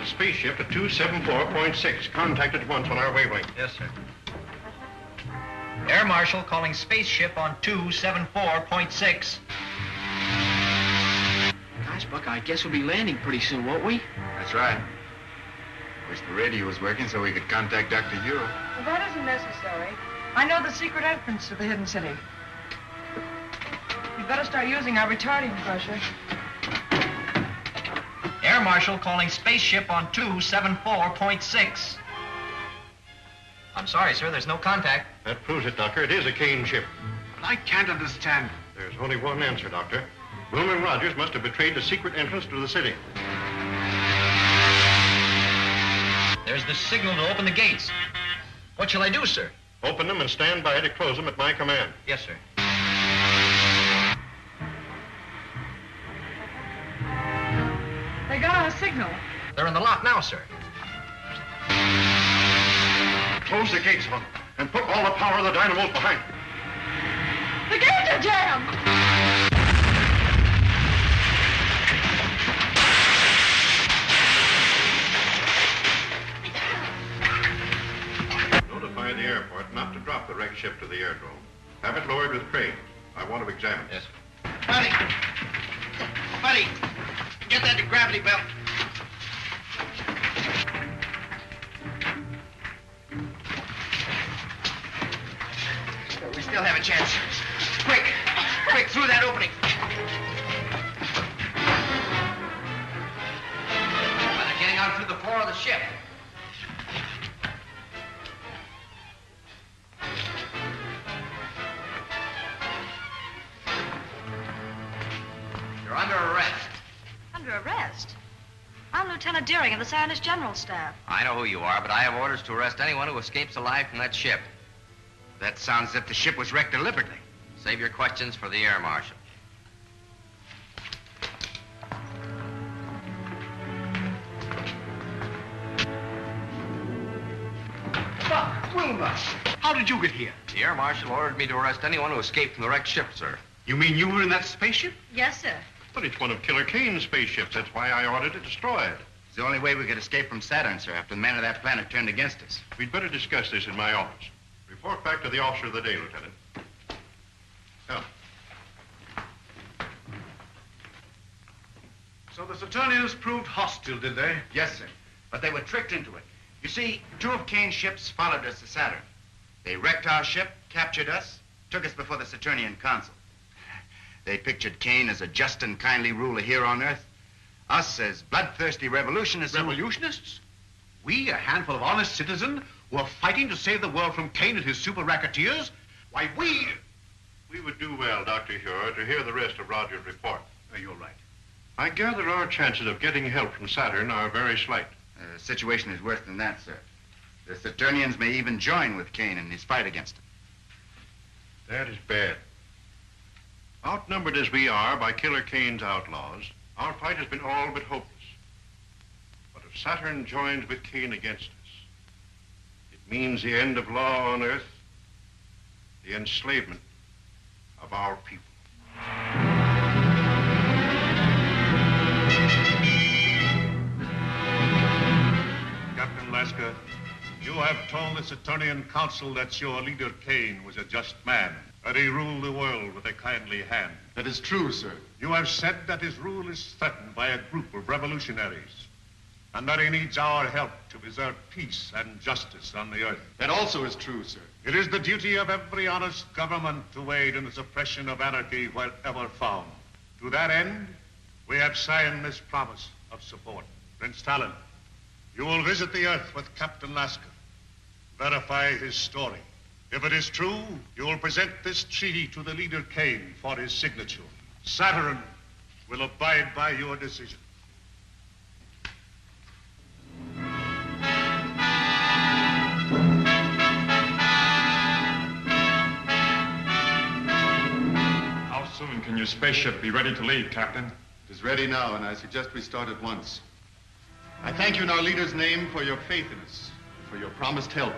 spaceship at 274.6. Contact at once on our wavelength. Yes, sir. Air Marshal calling spaceship on 274.6. Gosh, Buck, I guess we'll be landing pretty soon, won't we? That's right. Wish the radio was working so we could contact Dr. Hero. Well, that isn't necessary. I know the secret entrance to the hidden city. We'd better start using our retarding pressure. Air Marshal calling spaceship on 274.6. I'm sorry, sir, there's no contact. That proves it, Doctor. It is a Kane ship. But I can't understand. There's only one answer, Doctor. Wilmer Rogers must have betrayed the secret entrance to the city. There's the signal to open the gates. What shall I do, sir? Open them and stand by to close them at my command. Yes, sir. They got our signal. They're in the lock now, sir. Close the gates on them and put all the power of the dynamos behind them. The gates are jammed! Notify the airport not to drop the wrecked ship to the airdrome. Have it lowered with cranes. I want to examine it. Yes, sir. Buddy! Buddy! Get that gravity belt. We still have a chance. Quick! Quick, through that opening. Well, they're getting out through the floor of the ship. You're under arrest. Under arrest? I'm Lieutenant Deering of the Scientist General Staff. I know who you are, but I have orders to arrest anyone who escapes alive from that ship. That sounds as if the ship was wrecked deliberately. Save your questions for the Air Marshal. Buck, Wilma, how did you get here? The Air Marshal ordered me to arrest anyone who escaped from the wrecked ship, sir. You mean you were in that spaceship? Yes, sir. But it's one of Killer Kane's spaceships. That's why I ordered it destroyed. It's the only way we could escape from Saturn, sir, after the men of that planet turned against us. We'd better discuss this in my office. Report back to the officer of the day, Lieutenant. Come. So the Saturnians proved hostile, did they? Yes, sir. But they were tricked into it. You see, 2 of Kane's ships followed us to Saturn. They wrecked our ship, captured us, took us before the Saturnian consul. They pictured Kane as a just and kindly ruler here on Earth. Us as bloodthirsty revolutionists. Revolutionists? We, a handful of honest citizens, who are fighting to save the world from Kane and his super racketeers? Why, we would do well, Dr. Huer, to hear the rest of Rogers' report. You're right. I gather our chances of getting help from Saturn are very slight. The situation is worse than that, sir. The Saturnians may even join with Kane in his fight against him. That is bad. Outnumbered as we are by Killer Kane's outlaws, our fight has been all but hopeless. But if Saturn joins with Kane against us, it means the end of law on Earth, the enslavement of our people. Captain Lasker, you have told the Saturnian Council that your leader Kane was a just man, that he ruled the world with a kindly hand. That is true, sir. You have said that his rule is threatened by a group of revolutionaries, and that he needs our help to preserve peace and justice on the Earth. That also is true, sir. It is the duty of every honest government to aid in the suppression of anarchy wherever found. To that end, we have signed this promise of support. Prince Talon, you will visit the Earth with Captain Lasker, verify his story. If it is true, you will present this treaty to the leader Kane for his signature. Saturn will abide by your decision. How soon can your spaceship be ready to leave, Captain? It is ready now, and I suggest we start at once. I thank you in our leader's name for your faith in us, for your promised help.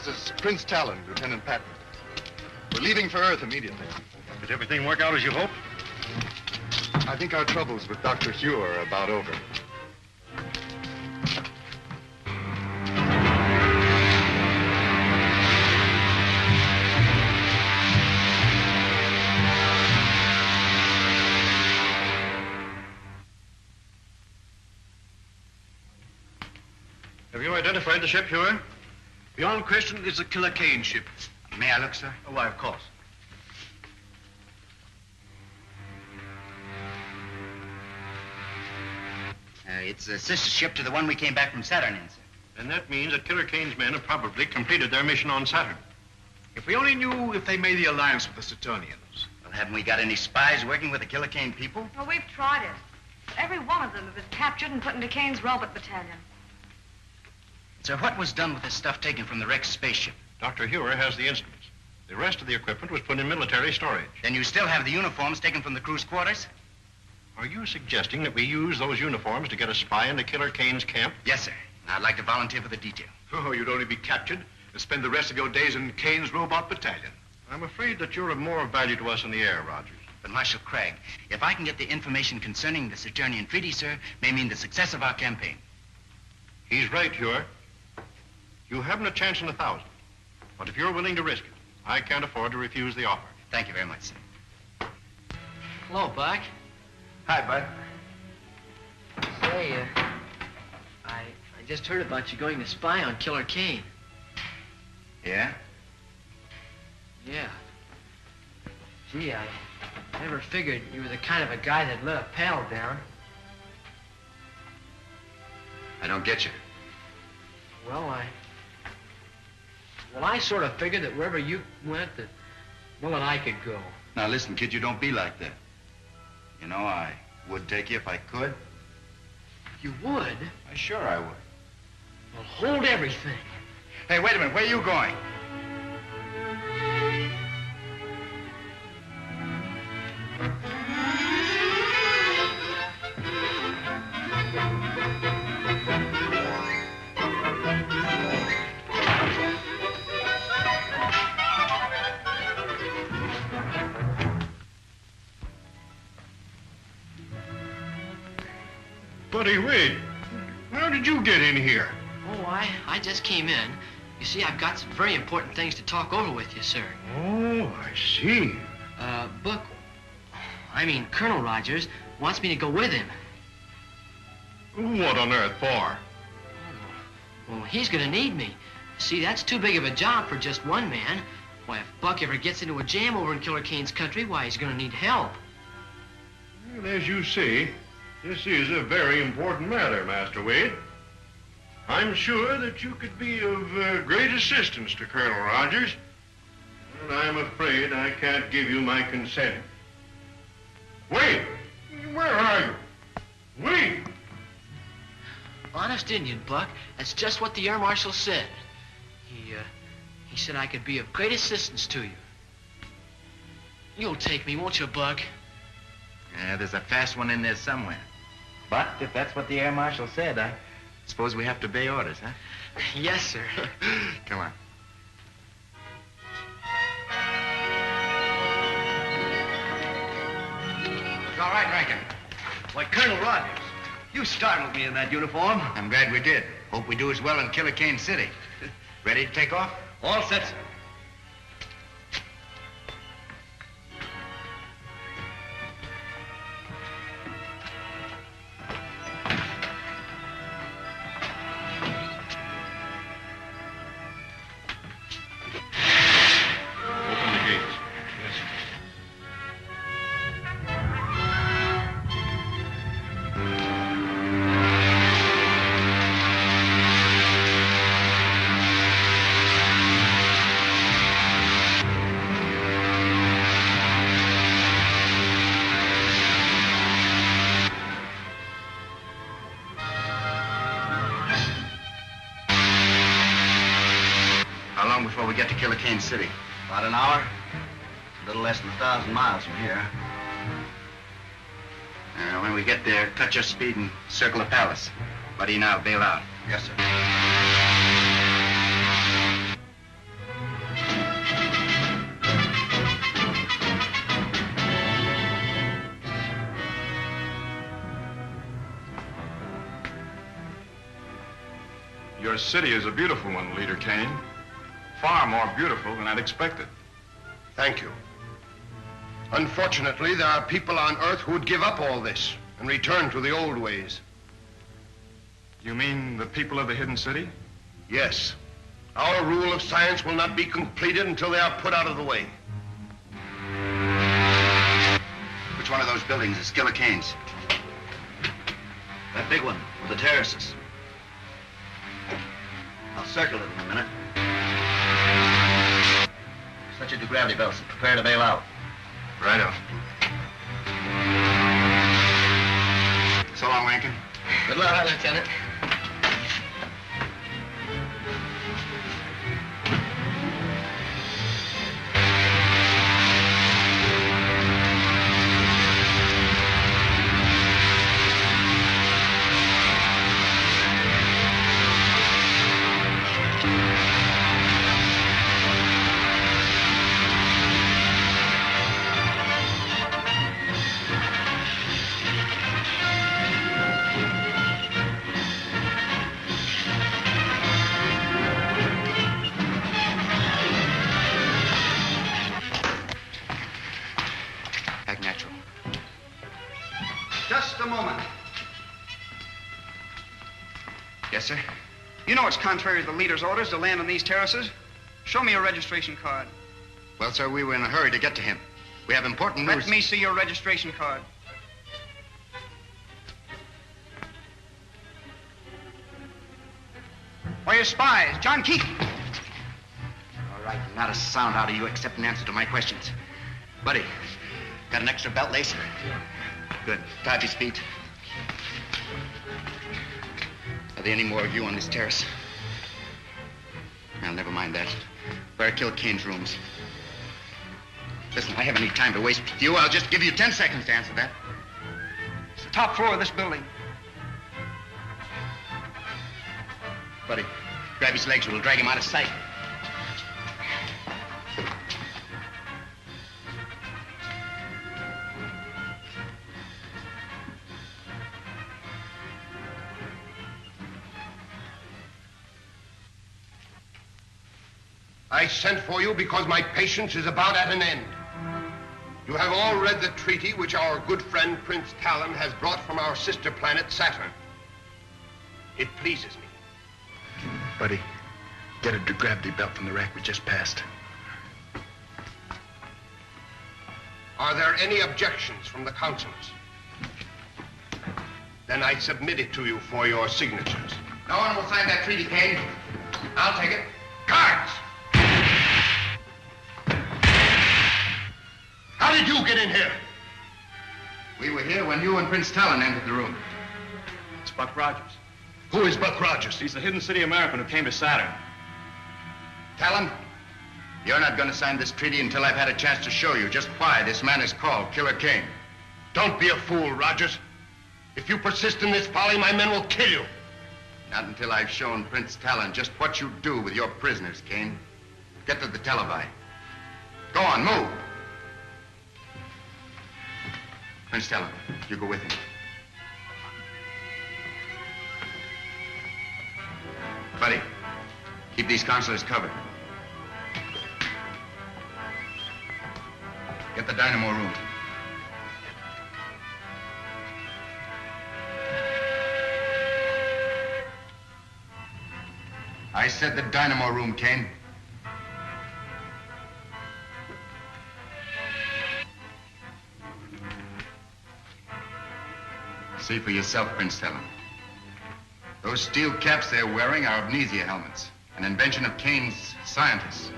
This is Prince Talon, Lieutenant Patton. We're leaving for Earth immediately. Did everything work out as you hoped? I think our troubles with Dr. Hugh are about over. Have you identified the ship, Hewer? Beyond question, it's a Killer Kane ship. May I look, sir? Oh, why, of course. It's a sister ship to the one we came back from Saturn in, sir. And that means that Killer Kane's men have probably completed their mission on Saturn. If we only knew if they made the alliance with the Saturnians. Well, haven't we got any spies working with the Killer Kane people? Well, we've tried it. But every one of them have been captured and put into Kane's robot battalion. Sir, what was done with the stuff taken from the wrecked spaceship? Dr. Hewer has the instruments. The rest of the equipment was put in military storage. Then you still have the uniforms taken from the crew's quarters? Are you suggesting that we use those uniforms to get a spy into Killer Kane's camp? Yes, sir. I'd like to volunteer for the detail. Oh, you'd only be captured and spend the rest of your days in Kane's robot battalion. I'm afraid that you're of more value to us in the air, Rogers. But Marshal Craig, if I can get the information concerning the Saturnian treaty, sir, may mean the success of our campaign. He's right, Hewer. You haven't a chance in 1,000. But if you're willing to risk it, I can't afford to refuse the offer. Thank you very much, sir. Hello, Buck. Hi, Bud. Say, I just heard about you going to spy on Killer Kane. Yeah? Yeah. Gee, I never figured you were the kind of a guy that let a pal down. I don't get you. Well, I sort of figured that wherever you went, that Will and I could go. Now, listen, kid, you don't be like that. You know, I would take you if I could. You would? Sure I would. Well, hold everything. Hey, wait a minute. Where are you going? Buddy, wait. How did you get in here? Oh, I just came in. You see, I've got some very important things to talk over with you, sir. Oh, I see. Colonel Rogers wants me to go with him. What on earth for? Well, he's gonna need me. See, that's too big of a job for just one man. Why, if Buck ever gets into a jam over in Killer Kane's country, why, he's gonna need help. Well, as you say, this is a very important matter, Master Wade. I'm sure that you could be of great assistance to Colonel Rogers, and I'm afraid I can't give you my consent. Wade! Where are you? Wade! Honest Indian, Buck. That's just what the Air Marshal said. He said I could be of great assistance to you. You'll take me, won't you, Buck? Yeah, there's a fast one in there somewhere. But if that's what the Air Marshal said, I suppose we have to obey orders, huh? Yes, sir. Come on. It's all right, Rankin. Why, Colonel Rogers, you startled me in that uniform. I'm glad we did. Hope we do as well in Killer Kane City. Ready to take off? All set, sir. Open the gates. Yes, sir. How long before we get to Killer Kane City? About an hour. A little less than 1,000 miles from here. When we get there, cut your speed and circle the palace. Buddy, now bail out. Yes, sir. Your city is a beautiful one, Leader Kane. Far more beautiful than I'd expected. Thank you. Unfortunately, there are people on Earth who would give up all this and return to the old ways. You mean the people of the hidden city? Yes. Our rule of science will not be completed until they are put out of the way. Which one of those buildings is Killer Kane's? That big one with the terraces. I'll circle it in a minute. Set your gravity belts and prepare to bail out. Righto. So long, Rankin. Good luck, Lieutenant. Just a moment. Yes, sir? You know it's contrary to the leader's orders to land on these terraces. Show me your registration card. Well, sir, we were in a hurry to get to him. We have important news. Let me see your registration card. Why, your spies, John Keaton. All right, not a sound out of you except an answer to my questions. Buddy, got an extra belt lace? Good. Tie up his feet. Are there any more of you on this terrace? Well, never mind that. Better kill Kane's rooms. Listen, I haven't any time to waste with you. I'll just give you 10 seconds to answer that. It's the top floor of this building. Buddy, grab his legs or we'll drag him out of sight. I sent for you because my patience is about at an end. You have all read the treaty which our good friend Prince Talon has brought from our sister planet Saturn. It pleases me. Buddy, get a gravity belt from the rack we just passed. Are there any objections from the councilors? Then I submit it to you for your signatures. No one will sign that treaty, Kane. I'll take it. Guards! How did you get in here? We were here when you and Prince Talon entered the room. It's Buck Rogers. Who is Buck Rogers? He's the hidden city American who came to Saturn. Talon, you're not going to sign this treaty until I've had a chance to show you just why this man is called Killer Kane. Don't be a fool, Rogers. If you persist in this folly, my men will kill you. Not until I've shown Prince Talon just what you do with your prisoners, Kane. Get to the televi. Go on, move. Prince Talon, you go with him. Buddy, keep these counselors covered. Get the dynamo room. I said the dynamo room, Kane. See for yourself, Prince Talon. Those steel caps they're wearing are amnesia helmets, an invention of Kane's scientists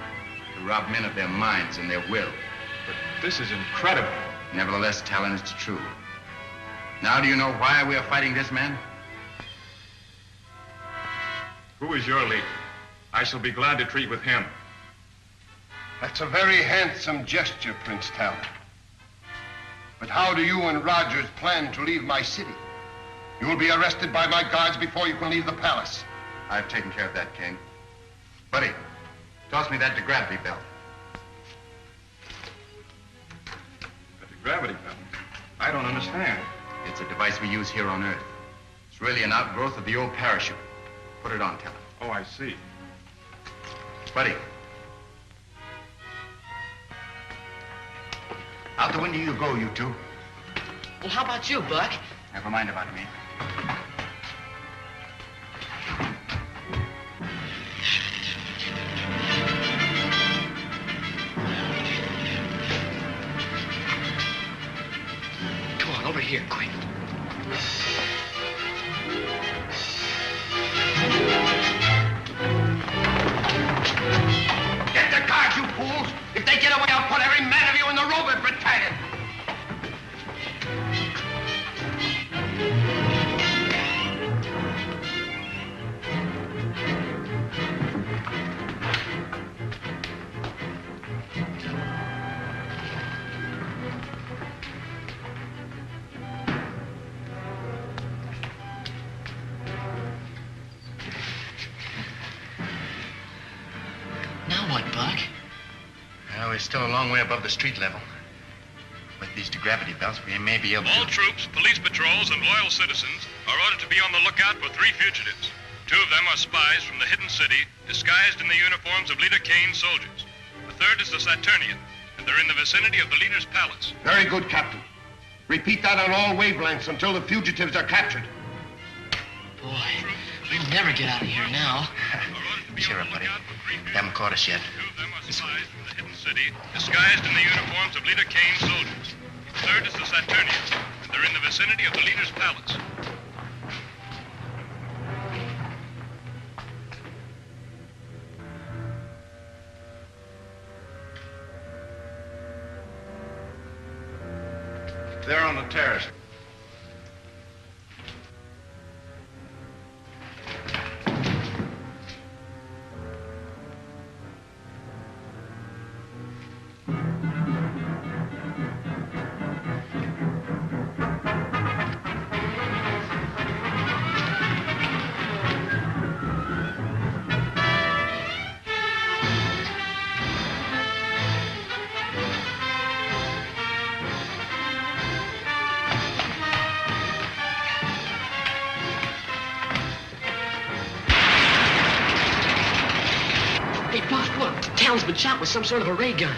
to rob men of their minds and their will. But this is incredible. Nevertheless, Talon, it's true. Now do you know why we are fighting this man? Who is your leader? I shall be glad to treat with him. That's a very handsome gesture, Prince Talon. But how do you and Rogers plan to leave my city? You will be arrested by my guards before you can leave the palace. I've taken care of that, Kane. Buddy, toss me that gravity belt. The gravity belt? I don't understand. It's a device we use here on Earth. It's really an outgrowth of the old parachute. Put it on, Talon. Oh, I see. Buddy. Out the window you go, you two. Well, how about you, Buck? Never mind about me. Come on, over here, quick. Get the guards, you fools! If they get away, I'll put every man of you in the ROGERS battalion! Now what, Buck? Well, we're still a long way above the street level. With these gravity belts, we may be able to... All troops, police patrols, and loyal citizens are ordered to be on the lookout for 3 fugitives. 2 of them are spies from the hidden city, disguised in the uniforms of Leader Kane's soldiers. The 3rd is the Saturnian, and they're in the vicinity of the leader's palace. Very good, Captain. Repeat that on all wavelengths until the fugitives are captured. Boy, we'll never get out of here now. Cheer up, buddy. They haven't caught us yet. 2 of them are spies from the hidden city, disguised in the uniforms of Leader Kane's soldiers. The 3rd is the Saturnian, and they're in the vicinity of the leader's palace. They're on the terrace. Hey, Buck, look. Talon's been shot with some sort of a ray gun.